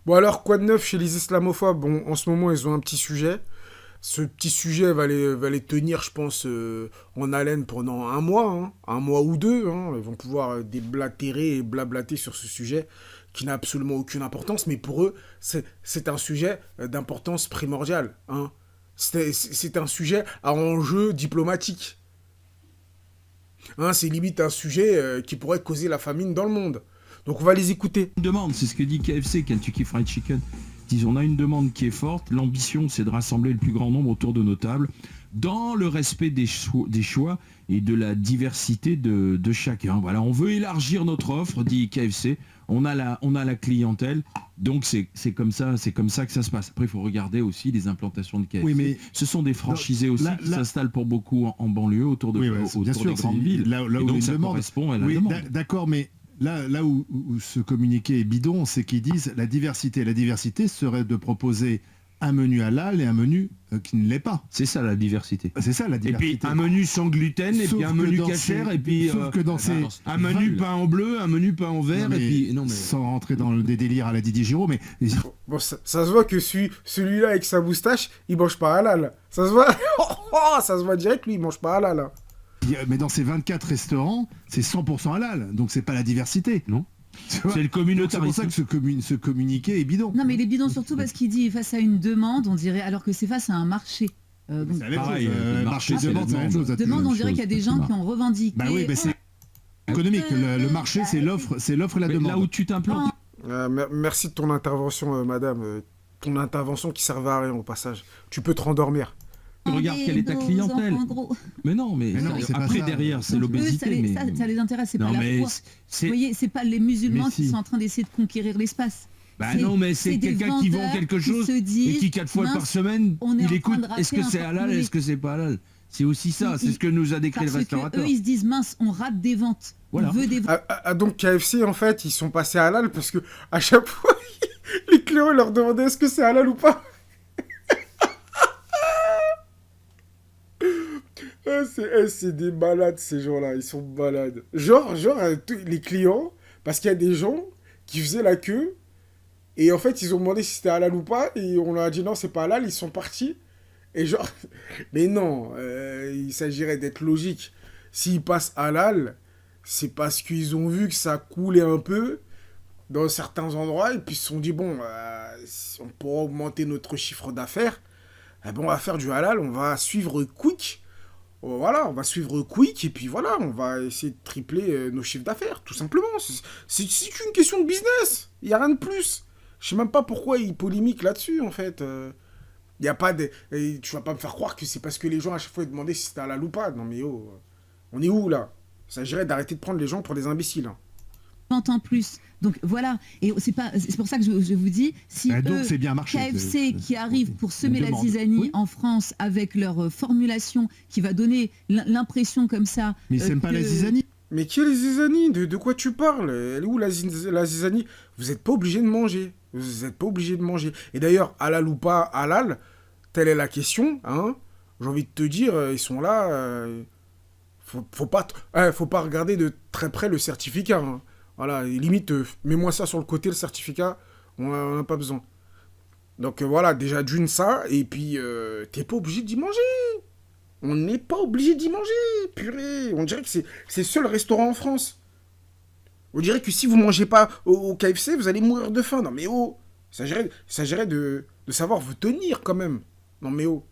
Bon alors, quoi de neuf chez les islamophobes? Bon, en ce moment, ils ont un petit sujet. Ce petit sujet va les tenir, je pense, en haleine pendant un mois, hein, un mois ou deux, hein. Ils vont pouvoir déblatérer et blablater sur ce sujet qui n'a absolument aucune importance, mais pour eux, c'est un sujet d'importance primordiale, hein. C'est un sujet à enjeu diplomatique, hein. C'est limite un sujet qui pourrait causer la famine dans le monde. Donc on va les écouter. Une demande, c'est ce que dit KFC, Kentucky Fried Chicken. Ils disent on a une demande qui est forte, l'ambition c'est de rassembler le plus grand nombre autour de nos tables, dans le respect des choix et de la diversité de chacun. Voilà, on veut élargir notre offre, dit KFC, on a la clientèle, donc c'est comme ça que ça se passe. Après il faut regarder aussi les implantations de KFC. Oui, mais ce sont des franchisés aussi qui s'installent pour beaucoup en banlieue autour bien autour sûr, des grandes villes. là Et où donc il ça demande. correspond à la Oui, demande. d'accord, mais là où ce communiqué est bidon, c'est qu'ils disent la diversité. La diversité serait de proposer un menu halal et un menu qui ne l'est pas. C'est ça la diversité. C'est ça la Et diversité. puis un menu sans gluten, et Sauf puis un que menu dans cachère, ces- et puis sauf que dans ces- un menu peint en bleu, un menu peint en vert, Non, et mais puis non mais sans rentrer dans des délires à la Didier Giraud, mais Bon, ça se voit que celui-là avec sa moustache, il mange pas halal. Ça se voit, ça se voit direct, lui, il mange pas halal, hein. mais dans ces 24 restaurants, c'est 100% halal, donc c'est pas la diversité. Non. Tu vois. c'est le Donc, c'est communautarisme. pour ça que ce communiqué est bidon. Non, mais il est bidon surtout parce qu'il dit face à une demande, on dirait, alors que c'est face à un marché. Donc, C'est la même pareil, chose. le Marché marché, de c'est demande, c'est la même chose. demande, on même dirait qu'il y a des chose, gens c'est qui ont revendiqué. Bah oui, c'est économique. Le marché, c'est l'offre et la Mais demande. là où tu t'implantes, Merci de ton intervention, madame. Ton intervention qui servait à rien au passage. Tu peux te rendormir. regarde quelle est ta clientèle. En gros, Mais non, Mais non, c'est pas après ça. derrière c'est eux, l'obésité. Mais... ça les intéresse, c'est non pas la mais foi. Vous c'est voyez, c'est pas les musulmans Mais qui si. sont en train d'essayer de conquérir l'espace. Bah non, mais c'est des quelqu'un qui vend vendeurs quelque qui chose se et disent, qui 4 fois par mince, semaine, on est en il train écoute de rater est-ce que un c'est halal, porte-monnaie. est-ce que c'est pas halal. C'est aussi ça, c'est ce que nous a décrit le Parce que restaurateur. eux, ils se disent mince, on rate des ventes. Voilà. On veut des ventes. Donc KFC, en fait, ils sont passés à halal parce que à chaque fois, les clients leur demandaient est-ce que c'est halal ou pas. C'est des malades, ces gens-là. Ils sont malades. Genre les clients, parce qu'il y a des gens qui faisaient la queue, et en fait, ils ont demandé si c'était halal ou pas, et on leur a dit non, c'est pas halal, ils sont partis. Et genre, mais non, il s'agirait d'être logique. S'ils passent halal, c'est parce qu'ils ont vu que ça coulait un peu dans certains endroits, et puis ils se sont dit, bon, si on pourra augmenter notre chiffre d'affaires, eh ben, on va faire du halal, on va suivre Quick. Voilà, on va suivre Quick, et puis voilà, on va essayer de tripler nos chiffres d'affaires, tout simplement. C'est une question de business, il n'y a rien de plus. Je sais même pas pourquoi ils polémiquent là-dessus, en fait. Il y a pas de... et tu vas pas me faire croire que c'est parce que les gens, à chaque fois, ils demandaient si c'était halal ou pas. Non mais oh, on est où, là? Il s'agirait d'arrêter de prendre les gens pour des imbéciles, hein. En plus. Donc voilà, et c'est pour ça que je vous dis, si Donc eux, c'est bien marché. KFC qui arrive pour semer une la demande. zizanie Oui. en France avec leur formulation qui va donner l'impression comme ça. Mais ils n'aiment pas la zizanie. Mais qui est les zizanie? De quoi tu parles? Elle est où la zizanie? Vous n'êtes pas obligé de manger. Vous n'êtes pas obligé de manger. Et d'ailleurs, halal ou pas halal, telle est la question, hein. J'ai envie de te dire, ils sont là. Faut pas regarder de très près le certificat, hein. Voilà, et limite, mets-moi ça sur le côté, le certificat, on n'a pas besoin. Donc voilà, déjà d'une ça, et puis t'es pas obligé d'y manger. On n'est pas obligé d'y manger, purée. On dirait que c'est le seul restaurant en France. On dirait que si vous mangez pas au KFC, vous allez mourir de faim. Non mais oh, il s'agirait de savoir vous tenir quand même. Non mais oh.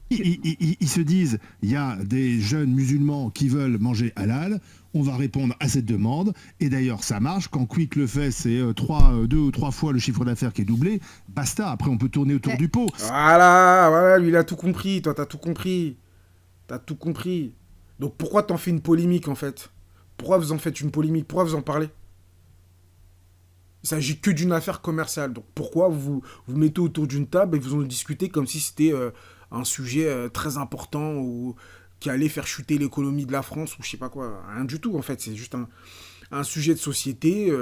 Ils se disent, il y a des jeunes musulmans qui veulent manger halal, on va répondre à cette demande, et d'ailleurs ça marche, quand Quick le fait, c'est 2 ou 3 fois le chiffre d'affaires qui est doublé, basta, après on peut tourner autour Ouais. du pot. Voilà, lui il a tout compris, toi t'as tout compris. T'as tout compris. Donc pourquoi t'en fais une polémique en fait? Pourquoi vous en faites une polémique? Pourquoi vous en parlez? Il s'agit que d'une affaire commerciale. Donc pourquoi vous mettez autour d'une table et vous en discutez comme si c'était un sujet très important ou qui allait faire chuter l'économie de la France ou je sais pas quoi. Rien du tout en fait. C'est juste un sujet de société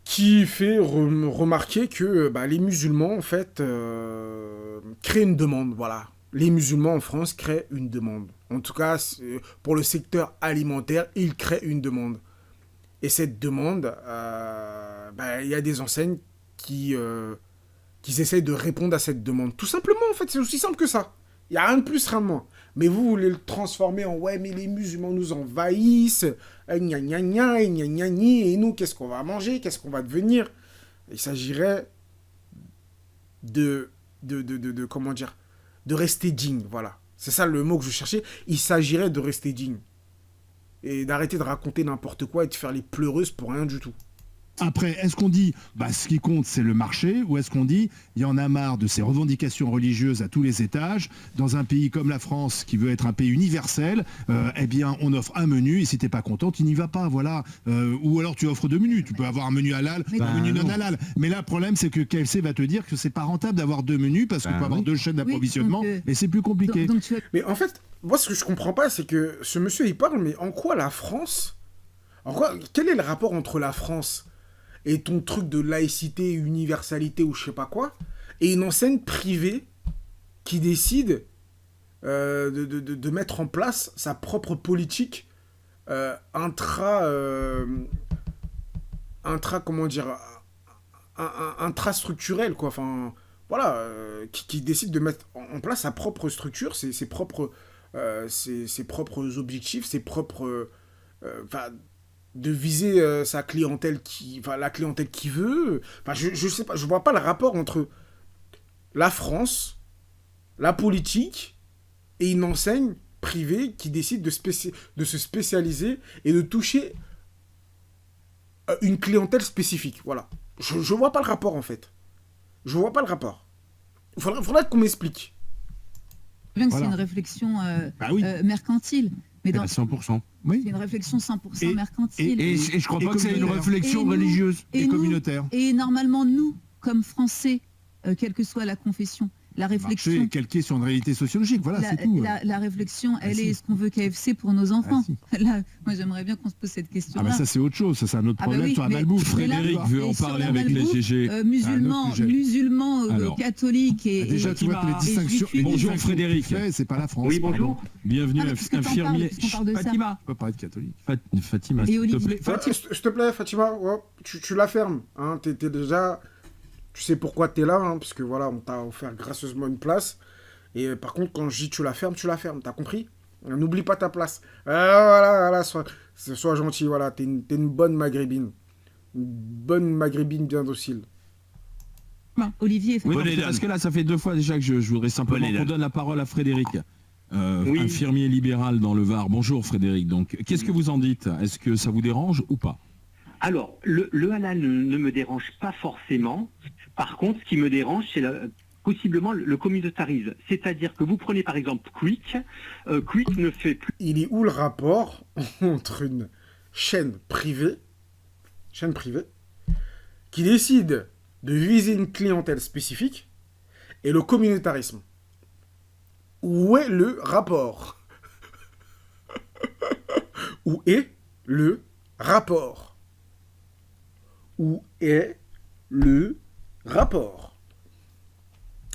qui fait remarquer que les musulmans en fait créent une demande. Voilà. Les musulmans en France créent une demande. En tout cas, pour le secteur alimentaire, ils créent une demande. Et cette demande, il y a des enseignes qu'ils essayent de répondre à cette demande. Tout simplement, en fait, c'est aussi simple que ça. Il n'y a rien de plus, rien de moins. Mais vous voulez le transformer en « ouais, mais les musulmans nous envahissent, gna gna gna, et gna gna gni, et nous, qu'est-ce qu'on va manger, qu'est-ce qu'on va devenir ?» Il s'agirait comment dire, de rester digne, voilà. C'est ça le mot que je cherchais. Il s'agirait de rester digne. Et d'arrêter de raconter n'importe quoi et de faire les pleureuses pour rien du tout. Après, est-ce qu'on dit, ce qui compte, c'est le marché, ou est-ce qu'on dit, il y en a marre de ces revendications religieuses à tous les étages, dans un pays comme la France, qui veut être un pays universel, eh bien, on offre un menu, et si t'es pas content, tu n'y vas pas, voilà. Ou alors tu offres 2 menus, tu peux avoir un menu halal, un menu non halal. Mais là, le problème, c'est que KFC va te dire que c'est pas rentable d'avoir 2 menus, parce qu'on peut avoir 2 chaînes d'approvisionnement, et c'est plus compliqué. Mais en fait, moi, ce que je comprends pas, c'est que ce monsieur, il parle, mais en quoi la France... Quel est le rapport entre la France et ton truc de laïcité, universalité ou je sais pas quoi, et une enseigne privée qui décide de mettre en place sa propre politique comment dire, intrastructurelle, quoi. Enfin, voilà, qui décide de mettre en place sa propre structure, ses propres objectifs, ses propres... de viser sa clientèle la clientèle qui veut. Enfin, je sais pas, je vois pas le rapport entre la France, la politique et une enseigne privée qui décide de se spécialiser et de toucher une clientèle spécifique. Voilà. Je vois pas le rapport, en fait. Je vois pas le rapport. Faudrait qu'on m'explique. Bien que c'est une réflexion mercantile. Mais à 100%. Oui. C'est une réflexion 100% mercantile. Et je crois pas que c'est une réflexion religieuse et communautaire. Et normalement, nous, comme Français, quelle que soit la confession, la réflexion... Marché calqué sur une réalité sociologique, voilà, c'est tout. La réflexion, elle est, est-ce qu'on veut KFC pour nos enfants? Là, moi, j'aimerais bien qu'on se pose cette question-là. Ah bah ça, c'est autre chose, ça, c'est un autre problème sur la malbouffe. Frédéric veut en parler avec les GG. Musulmans, catholiques et... Déjà, tu vois que les distinctions... Bonjour Frédéric. C'est pas la France. Oui, bonjour. Bienvenue, infirmier. Fatima. On peut parler de catholique. Fatima, s'il te plaît. S'il te plaît, Fatima, tu la fermes. Hein, t'es déjà... Tu sais pourquoi t'es là, hein, parce que voilà, on t'a offert gracieusement une place. Et par contre, quand je dis tu la fermes, t'as compris? N'oublie pas ta place. Voilà, sois gentil, voilà, t'es une bonne maghrébine. Une bonne maghrébine bien docile. Olivier, parce que là, ça fait 2 fois déjà que je voudrais simplement qu'on donne la parole à Frédéric, infirmier libéral dans le Var. Bonjour Frédéric, donc qu'est-ce que vous en dites? Est-ce que ça vous dérange ou pas? Alors, le halal ne me dérange pas forcément. Par contre, ce qui me dérange, c'est possiblement le communautarisme. C'est-à-dire que vous prenez par exemple Quick. Quick ne fait plus... Il est où le rapport entre une chaîne privée, qui décide de viser une clientèle spécifique, et le communautarisme? Où est le rapport? Où est le rapport? Où est le rapport?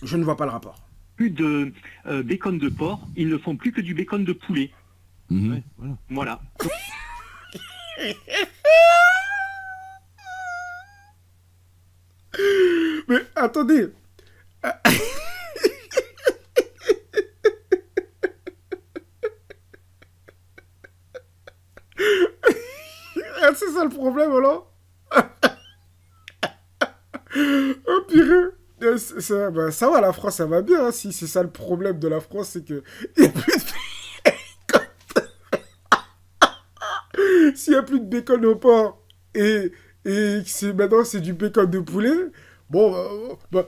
Je ne vois pas le rapport. Plus de bacon de porc, ils ne font plus que du bacon de poulet. Ouais, voilà. Mais attendez. C'est ça le problème, alors? Oh purée. Ça va, la France, ça va bien. Hein. Si c'est ça le problème de la France, c'est que il y a plus de... S'il n'y a plus de bacon au porc et maintenant c'est du bacon de poulet, bon,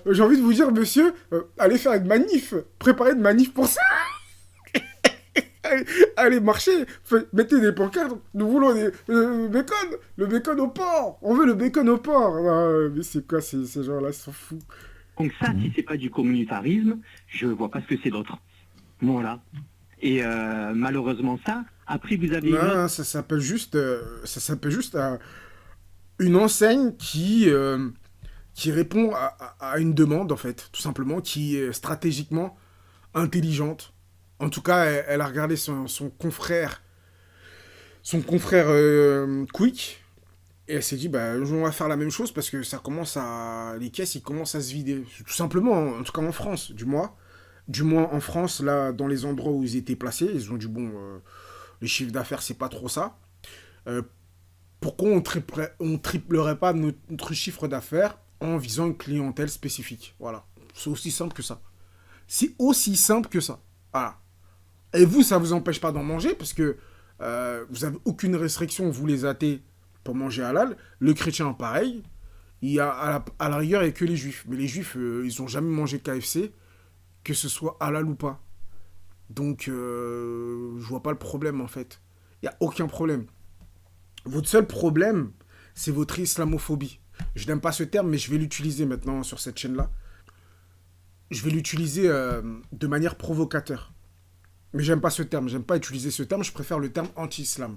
j'ai envie de vous dire, monsieur, allez faire une manif. Préparez une manif pour ça. Allez, marchez, mettez des pancartes, nous voulons le bacon au porc, on veut le bacon au porc. Mais c'est quoi ces gens-là, ils s'en foutent. Donc ça, si c'est pas du communautarisme, je vois pas ce que c'est d'autre. Voilà. Et malheureusement ça, après vous avez... Non, ça s'appelle juste une enseigne qui répond à une demande, en fait, tout simplement, qui est stratégiquement intelligente. En tout cas, elle a regardé son confrère Quick, Et elle s'est dit, bah, on va faire la même chose parce que les caisses, ils commencent à se vider. Tout simplement, en tout cas en France, du moins en France, là, dans les endroits où ils étaient placés, ils ont dit, bon, les chiffres d'affaires, c'est pas trop ça. Euh, Pourquoi on triplerait pas notre chiffre d'affaires en visant une clientèle spécifique? Voilà. C'est aussi simple que ça. C'est aussi simple que ça. Voilà. Et vous, ça vous empêche pas d'en manger parce que vous avez aucune restriction, vous les athées, pour manger halal. Le chrétien, pareil. Il y a, à la rigueur, il n'y a que les juifs. Mais les juifs, ils ont jamais mangé de KFC, que ce soit halal ou pas. Donc, je vois pas le problème, en fait. Il n'y a aucun problème. Votre seul problème, c'est votre islamophobie. Je n'aime pas ce terme, mais je vais l'utiliser maintenant sur cette chaîne-là. Je vais l'utiliser de manière provocateur. Mais j'aime pas ce terme, j'aime pas utiliser ce terme, je préfère le terme anti-islam.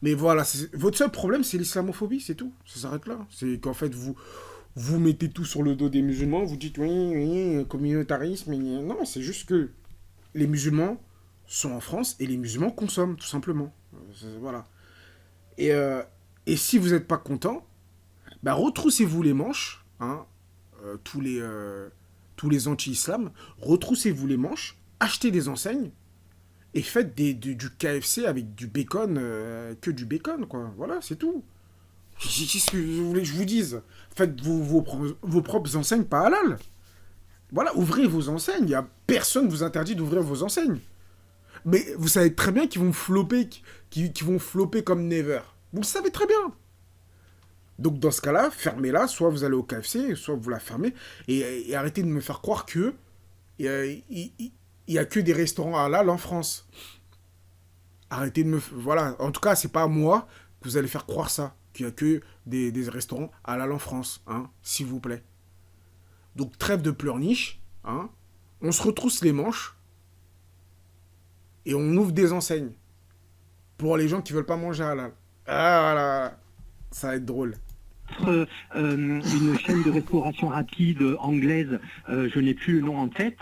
Mais voilà, votre seul problème, c'est l'islamophobie, c'est tout. Ça s'arrête là. C'est qu'en fait, vous mettez tout sur le dos des musulmans, vous dites oui, communautarisme. Non, c'est juste que les musulmans sont en France et les musulmans consomment, tout simplement. Voilà. Et si vous n'êtes pas content, bah, retroussez-vous les manches, hein, tous les anti-islam, retroussez-vous les manches, achetez des enseignes, et faites du KFC avec du bacon, que du bacon, quoi. Voilà, c'est tout. Qu'est-ce que vous voulez que je vous dise? Faites vos propres enseignes pas halal. Voilà, ouvrez vos enseignes. Il y a personne ne vous interdit d'ouvrir vos enseignes. Mais vous savez très bien qu'ils vont flopper, qu'ils vont flopper comme never. Vous le savez très bien. Donc dans ce cas-là, fermez-la. Soit vous allez au KFC, soit vous la fermez. Et arrêtez de me faire croire que il n'y a que des restaurants halal en France. Arrêtez de me... Voilà, en tout cas, c'est pas à moi que vous allez faire croire ça. Qu'il n'y a que des restaurants halal en France, hein, s'il vous plaît. Donc trêve de pleurniche, hein. On se retrousse les manches et on ouvre des enseignes pour les gens qui veulent pas manger halal. Ah voilà, ça va être drôle. Une chaîne de restauration rapide anglaise, je n'ai plus le nom en tête.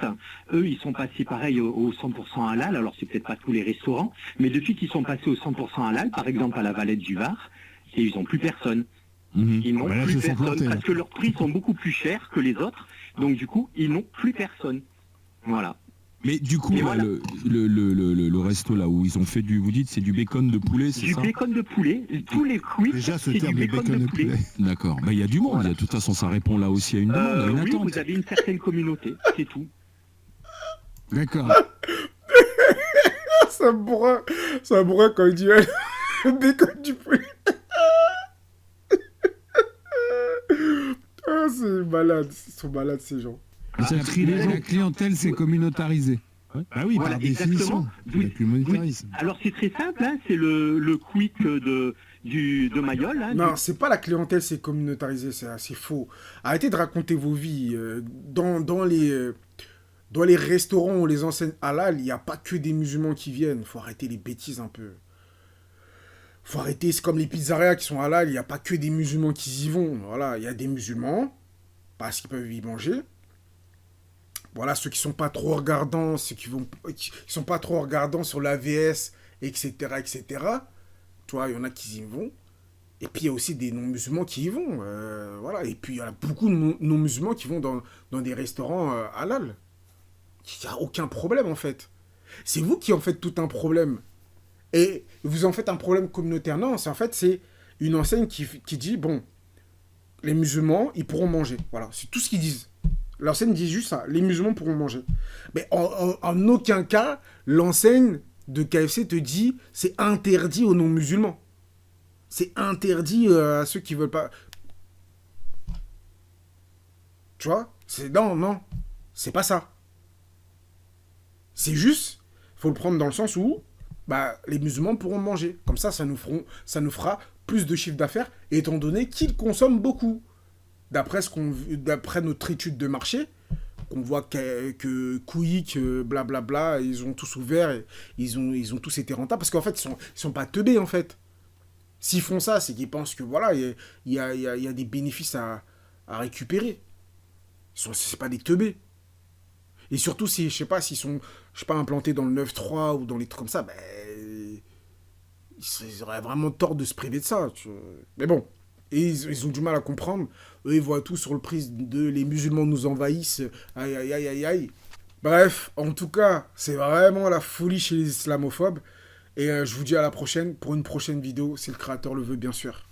Eux, ils sont passés pareil au 100% halal. Alors c'est peut-être pas tous les restaurants, mais depuis qu'ils sont passés au 100% halal, par exemple à la Valette du Var, et ils n'ont plus personne. Ils n'ont plus personne parce que leurs prix sont beaucoup plus chers que les autres. Donc du coup, ils n'ont plus personne. Voilà. Mais du coup, là, voilà. le resto là où ils ont fait vous dites c'est du bacon de poulet, c'est ça? Du bacon de poulet, tous les quick, Déjà, ce c'est terme du de bacon de poulet. D'accord. Bah il y a du monde. Voilà. De toute façon, ça répond là aussi à une demande, à une Oui, attente. vous avez une certaine communauté, c'est tout. D'accord. Ça me bourrin quand il dit bacon du poulet. Ah, c'est malade, ils sont malades ces gens. La clientèle s'est communautarisée. Bah oui, Voilà, par définition. exactement. Avec l'humanitarisme. Alors c'est très simple, hein, c'est le quick de Mayol. Hein, Non, c'est pas la clientèle, c'est communautarisé, c'est faux. Arrêtez de raconter vos vies. Dans les restaurants ou les enseignes halal, il n'y a pas que des musulmans qui viennent. Faut arrêter les bêtises un peu. Faut arrêter, c'est comme les pizzerias qui sont halal, il n'y a pas que des musulmans qui y vont. Voilà, il y a des musulmans, parce qu'ils peuvent y manger. Voilà, ceux qui sont pas trop regardants, ceux qui sont pas trop regardants sur l'AVS, etc., etc. Tu vois, il y en a qui y vont. Et puis, il y a aussi des non-musulmans qui y vont. Voilà. Et puis, il y a beaucoup de non-musulmans qui vont dans des restaurants halal. Il n'y a aucun problème, en fait. C'est vous qui en faites tout un problème. Et vous en faites un problème communautaire. Non, c'est une enseigne qui dit, bon, les musulmans, ils pourront manger. Voilà, c'est tout ce qu'ils disent. L'enseigne dit juste ça, les musulmans pourront manger. Mais en aucun cas, l'enseigne de KFC te dit, c'est interdit aux non-musulmans. C'est interdit à ceux qui veulent pas... Tu vois? Non, c'est pas ça. C'est juste, faut le prendre dans le sens où bah, les musulmans pourront manger. Comme ça nous fera plus de chiffre d'affaires, étant donné qu'ils consomment beaucoup. D'après notre étude de marché, qu'on voit que Quick, blablabla, ils ont tous ouvert, et ils ont tous été rentables, parce qu'en fait, ils sont pas teubés, en fait. S'ils font ça, c'est qu'ils pensent que, voilà, il y a des bénéfices à récupérer. C'est pas des teubés. Et surtout, je sais pas, s'ils sont, implantés dans le 9-3 ou dans les trucs comme ça, ils auraient vraiment tort de se priver de ça. Mais bon, Et ils ont du mal à comprendre. Eux, ils voient tout sur le prisme de les musulmans nous envahissent. Aïe, aïe, aïe, aïe, aïe. Bref, en tout cas, c'est vraiment la folie chez les islamophobes. Et je vous dis à la prochaine pour une prochaine vidéo, si le créateur le veut, bien sûr.